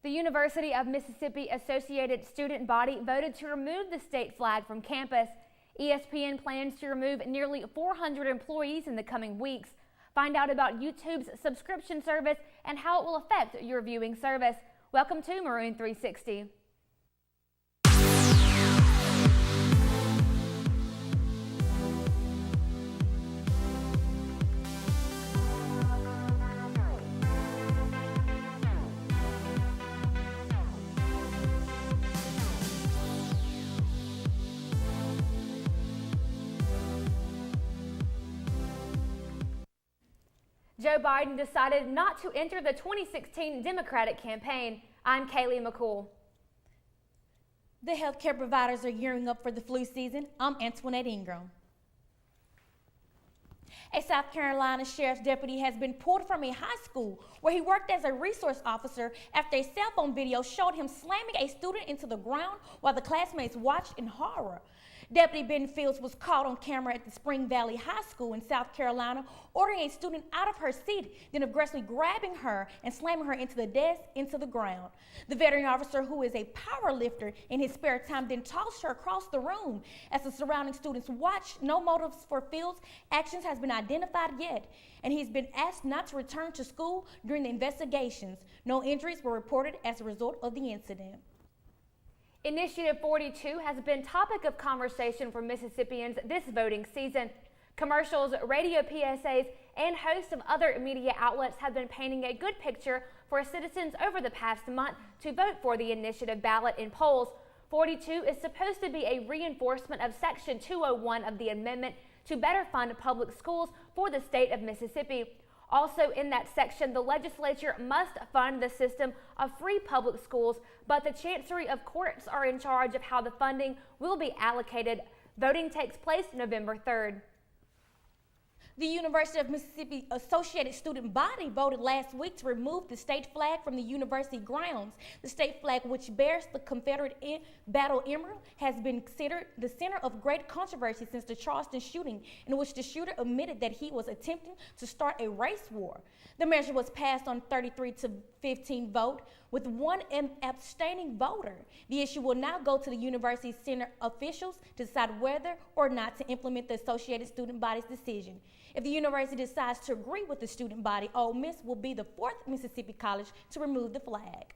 The University of Mississippi Associated Student Body voted to remove the state flag from campus. ESPN plans to remove nearly 400 employees in the coming weeks. Find out about YouTube's subscription service and how it will affect your viewing service. Welcome to Maroon 360. Joe Biden decided not to enter the 2016 Democratic campaign. I'm Kaylee McCool. The healthcare providers are gearing up for the flu season. I'm Antoinette Ingram. A South Carolina sheriff's deputy has been pulled from a high school where he worked as a resource officer after a cell phone video showed him slamming a student into the ground while the classmates watched in horror. Deputy Ben Fields was caught on camera at the Spring Valley High School in South Carolina, ordering a student out of her seat, then aggressively grabbing her and slamming her into the desk into the ground. The veteran officer, who is a power lifter in his spare time, then tossed her across the room. As the surrounding students watched, no motives for Fields' actions has been identified yet, and he's been asked not to return to school during the investigations. No injuries were reported as a result of the incident. Initiative 42 has been topic of conversation for Mississippians this voting season. Commercials, radio PSAs, and hosts of other media outlets have been painting a good picture for citizens over the past month to vote for the initiative ballot in polls. 42 is supposed to be a reinforcement of Section 201 of the amendment to better fund public schools for the state of Mississippi. Also in that section, the legislature must fund the system of free public schools, but the Chancery of Courts are in charge of how the funding will be allocated. Voting takes place November 3rd. The University of Mississippi Associated Student Body voted last week to remove the state flag from the university grounds. The state flag, which bears the Confederate battle emblem, has been considered the center of great controversy since the Charleston shooting, in which the shooter admitted that he was attempting to start a race war. The measure was passed on 33-15 vote, with one abstaining voter. The issue will now go to the university Senate officials to decide whether or not to implement the Associated Student Body's decision. If the university decides to agree with the student body, Ole Miss will be the fourth Mississippi college to remove the flag.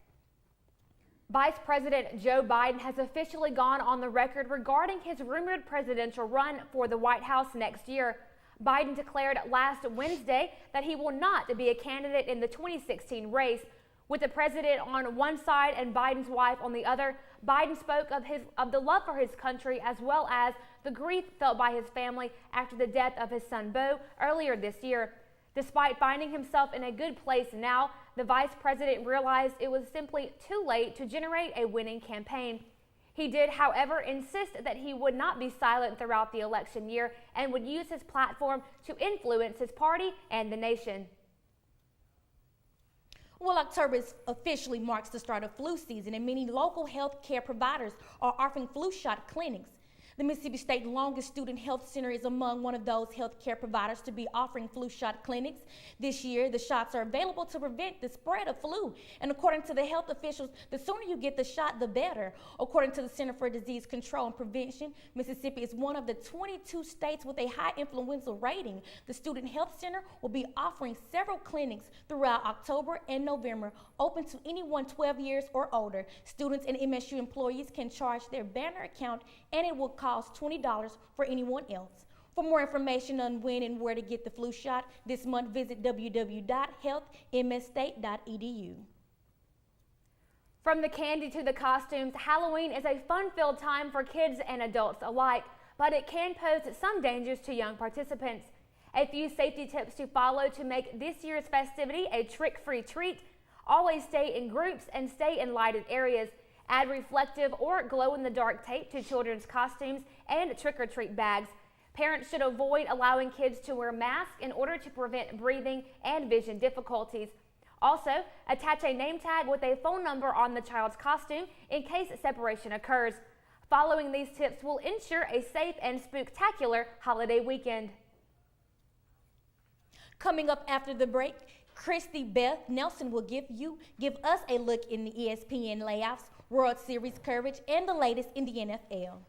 Vice President Joe Biden has officially gone on the record regarding his rumored presidential run for the White House next year. Biden declared last Wednesday that he will not be a candidate in the 2016 race. With the president on one side and Biden's wife on the other, Biden spoke of the love for his country as well as the grief felt by his family after the death of his son Beau earlier this year. Despite finding himself in a good place now, the vice president realized it was simply too late to generate a winning campaign. He did, however, insist that he would not be silent throughout the election year and would use his platform to influence his party and the nation. Well, October officially marks the start of flu season, and many local health care providers are offering flu shot clinics. The Mississippi State Longest Student Health Center is among one of those health care providers to be offering flu shot clinics. This year, the shots are available to prevent the spread of flu. And according to the health officials, the sooner you get the shot, the better. According to the Center for Disease Control and Prevention, Mississippi is one of the 22 states with a high influenza rating. The Student Health Center will be offering several clinics throughout October and November, open to anyone 12 years or older. Students and MSU employees can charge their banner account, and it will cost $20 for anyone else. For more information on when and where to get the flu shot this month, visit www.healthmstate.edu. From the candy to the costumes, Halloween is a fun-filled time for kids and adults alike, but it can pose some dangers to young participants. A few safety tips to follow to make this year's festivity a trick-free treat: always stay in groups and stay in lighted areas. Add reflective or glow-in-the-dark tape to children's costumes and trick-or-treat bags. Parents should avoid allowing kids to wear masks in order to prevent breathing and vision difficulties. Also, attach a name tag with a phone number on the child's costume in case separation occurs. Following these tips will ensure a safe and spooktacular holiday weekend. Coming up after the break, Christy Beth Nelson will give us a look in the ESPN layoffs, World Series coverage, and the latest in the NFL.